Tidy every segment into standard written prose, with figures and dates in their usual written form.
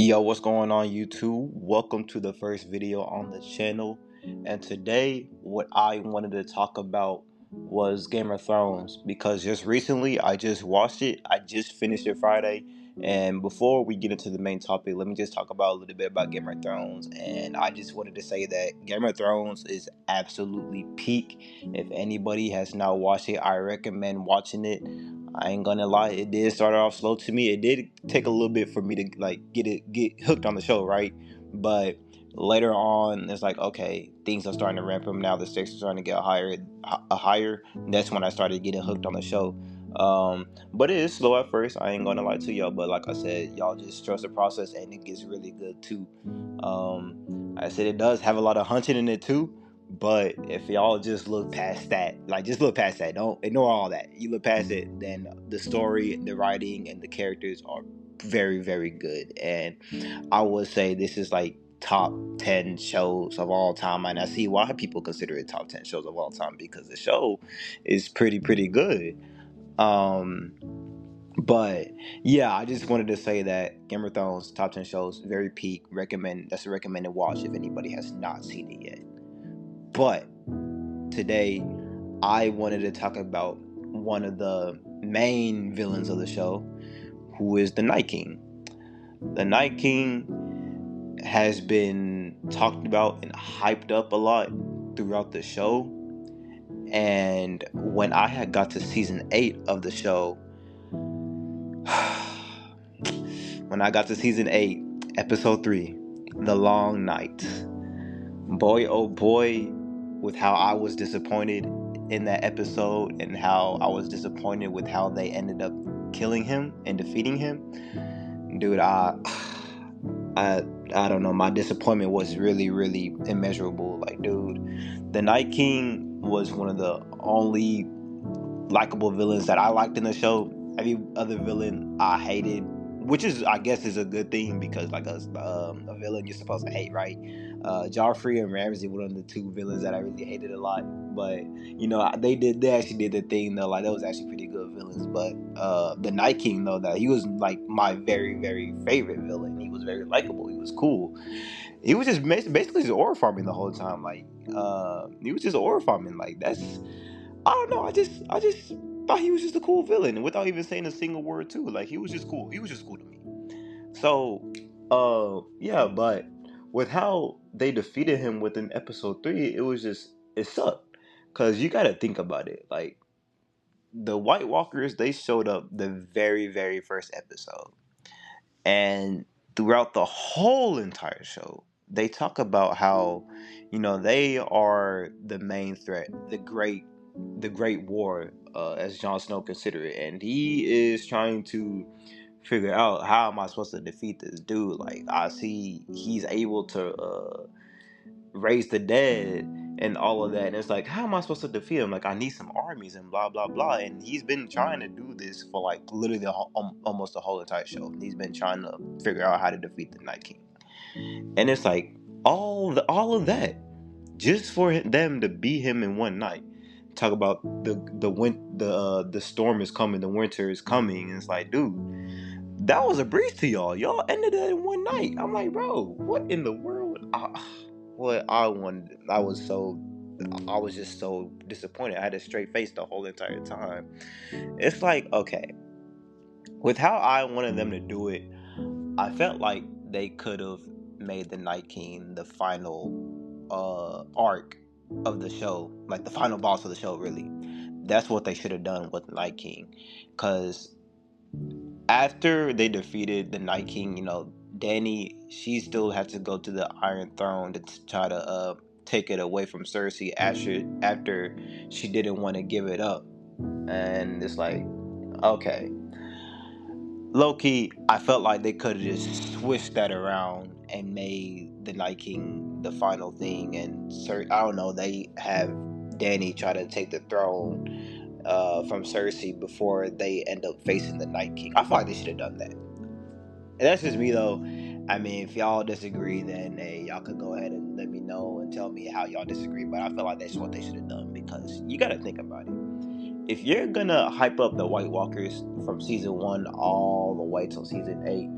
Yo, what's going on YouTube? Welcome to the first video on the channel. And today, what I wanted to talk about was Game of Thrones because just recently I just watched it. I just finished it Friday. And before we get into the main topic, let me just talk about a little bit about Game of Thrones. And I just wanted to say that Game of Thrones is absolutely peak. If anybody has not watched it, I recommend watching it. I ain't gonna lie, it did start off slow to me. It did take a little bit for me to like get hooked on the show, right? But later on, it's like okay, things are starting to ramp up now. The stakes are starting to get higher. That's when I started getting hooked on the show. But it is slow at first. I ain't gonna lie to y'all, but like I said, y'all just trust the process, and it gets really good too. I said it does have a lot of hunting in it too. But if y'all just look past that, like just look past that, don't ignore all that. You look past it, then the story, the writing, and the characters are very, very good. And I would say this is like top 10 shows of all time. And I see why people consider it top 10 shows of all time because the show is pretty good. Um, but yeah, I just wanted to say that Game of Thrones top 10 shows, very peak. Recommend that's a recommended watch if anybody has not seen it yet. But today I wanted to talk about one of the main villains of the show, who is the Night King. The Night King has been talked about and hyped up a lot throughout the show. And when I had got to season 8 of the show, when I got to season 8, episode 3, The Long Night, boy oh boy, with how I was disappointed in that episode and how I was disappointed with how they ended up killing him and defeating him. Dude, I I don't know, my disappointment was really immeasurable. Like, dude, the Night King was one of the only likable villains that I liked in the show. Every other villain I hated, which is I guess is a good thing because like a villain you're supposed to hate, right? Joffrey and Ramsay were one of the two villains that I really hated a lot. But they actually did the thing though. Like that was actually pretty good villains. But the Night King though, that he was like my very favorite villain. He was very likable. He was cool. He was just basically just aura farming the whole time. Like he was just aura farming. Like that's I don't know. I just thought he was just a cool villain without even saying a single word too. Like he was just cool. He was just cool to me. So, yeah, but with how they defeated him within episode 3, it sucked. Cause you gotta think about it. Like the White Walkers, they showed up the very first episode, and throughout the whole entire show, they talk about how, they are the main threat, the great war, as Jon Snow considered it, and he is trying to figure out how am I supposed to defeat this dude. Like I see he's able to raise the dead and all of that, and it's like how am I supposed to defeat him? Like I need some armies and blah blah blah. And he's been trying to do this for like literally almost the whole entire show. He's been trying to figure out how to defeat the Night King, and it's like all of that just for them to beat him in one night. Talk about the storm is coming, the winter is coming, and it's like, dude, that was a breeze to y'all. Y'all ended it in one night. I'm like, bro, what in the world? What I wanted, I was just so disappointed. I had a straight face the whole entire time. It's like, okay, with how I wanted them to do it, I felt like they could have made the Night King the final arc of the show, like the final boss of the show. Really, that's what they should have done with Night King, because after they defeated the Night King, Dany, she still had to go to the Iron Throne to try to take it away from Cersei after she didn't want to give it up. And it's like, okay, low key, I felt like they could have just switched that around and made the Night King the final thing. And I don't know, they have Dany try to take the throne from Cersei before they end up facing the Night King. I feel like they should have done that. And that's just me though. I mean, if y'all disagree, then hey, y'all could go ahead and let me know and tell me how y'all disagree. But I feel like that's what they should have done because you got to think about it. If you're gonna hype up the White Walkers from season 1 all the way till season 8,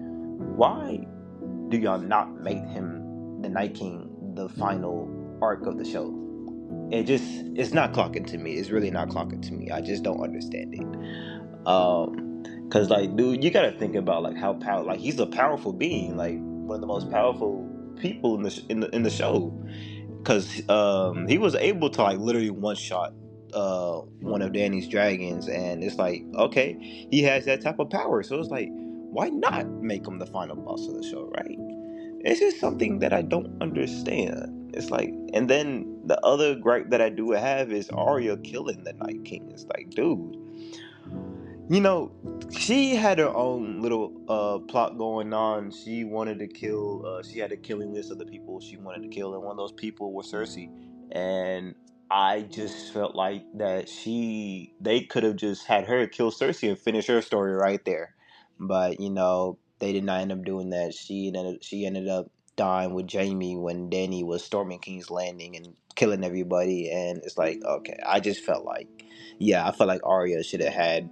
why do y'all not make him the Night King the final arc of the show? It's not clocking to me. It's really not clocking to me. I just don't understand it. Cause like, dude, you gotta think about like how like he's a powerful being, like one of the most powerful people in the show. Cause he was able to like literally one shot one of Danny's dragons, and it's like, okay, he has that type of power, so it's like, why not make him the final boss of the show, right? It's just something that I don't understand. It's like, and then the other gripe that I do have is Arya killing the Night King. It's like, dude, you know, she had her own little plot going on. She wanted to kill. She had a killing list of the people she wanted to kill, and one of those people was Cersei. And I just felt like that they could have just had her kill Cersei and finish her story right there. But they did not end up doing that. She ended up dying with Jamie when Dany was storming King's Landing and killing everybody. And it's like, okay, I just felt like, yeah, I felt like Arya should have had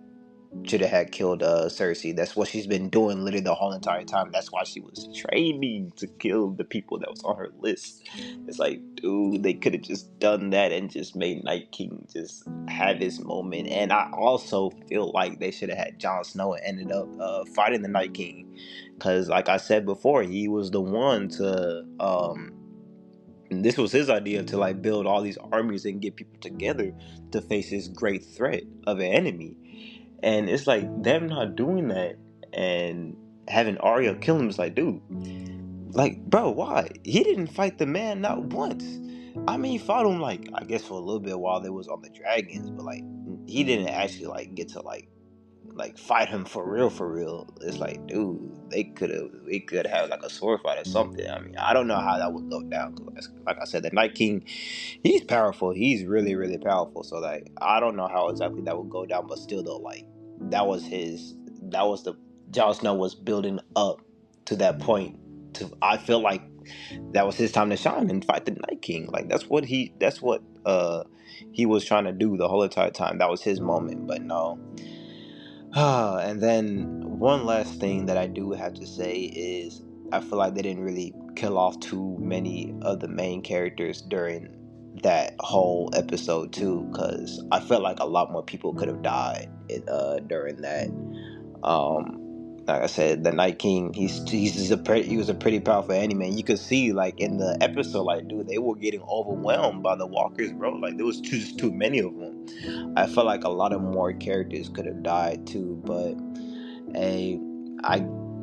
killed Cersei. That's what she's been doing literally the whole entire time. That's why she was training to kill the people that was on her list. It's like, dude, they could have just done that and just made Night King just have his moment. And I also feel like they should have had Jon Snow and ended up fighting the Night King, because like I said before, he was the one to this was his idea to like build all these armies and get people together to face this great threat of an enemy. And it's like them not doing that and having Arya kill him is like, dude, like, bro, why? He didn't fight the man not once. I mean, he fought him like, I guess, for a little bit while they was on the dragons, but like he didn't actually like get to like fight him for real, for real. It's like, dude, they could have like a sword fight or something. I mean, I don't know how that would go down. 'Cause like I said, the Night King, he's powerful. He's really, really powerful. So like, I don't know how exactly that would go down, but still though, like that was the Jon Snow was building up to that point. I feel like that was his time to shine and fight the Night King. Like that's what he was trying to do the whole entire time. That was his moment, but no. And then one last thing that I do have to say is I feel like they didn't really kill off too many of the main characters during that whole episode too, because I felt like a lot more people could have died during that. Like I said, the Night King, he was a pretty powerful enemy. And you could see like in the episode, like, dude, they were getting overwhelmed by the walkers, bro. Like there was just too many of them. I felt like a lot of more characters could have died too, but hey, I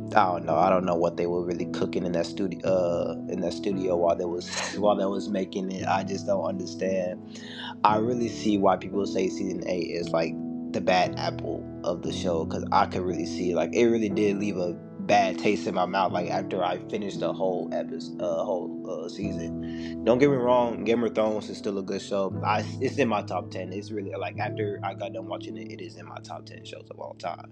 don't know. I don't know what they were really cooking in that studio while they was while they was making it. I just don't understand. I really see why people say season 8 is like the bad apple of the show, because I could really see like it really did leave a bad taste in my mouth. Like after I finished the whole episode, whole season. Don't get me wrong, Game of Thrones is still a good show. It's in my top 10. It's really like after I got done watching it, it is in my top 10 shows of all time.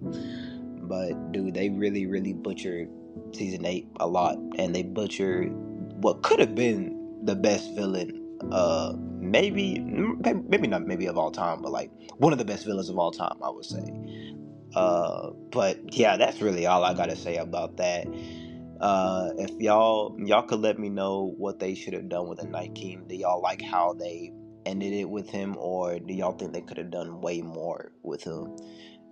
But dude, they really, really butchered season 8 a lot, and they butchered what could have been the best villain. Maybe not maybe of all time, but like one of the best villains of all time, I would say. But yeah, that's really all I gotta say about that. If y'all could let me know what they should have done with the Night King. Do y'all like how they ended it with him, or do y'all think they could have done way more with him?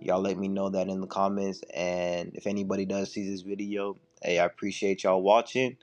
Y'all let me know that in the comments. And if anybody does see this video, hey, I appreciate y'all watching.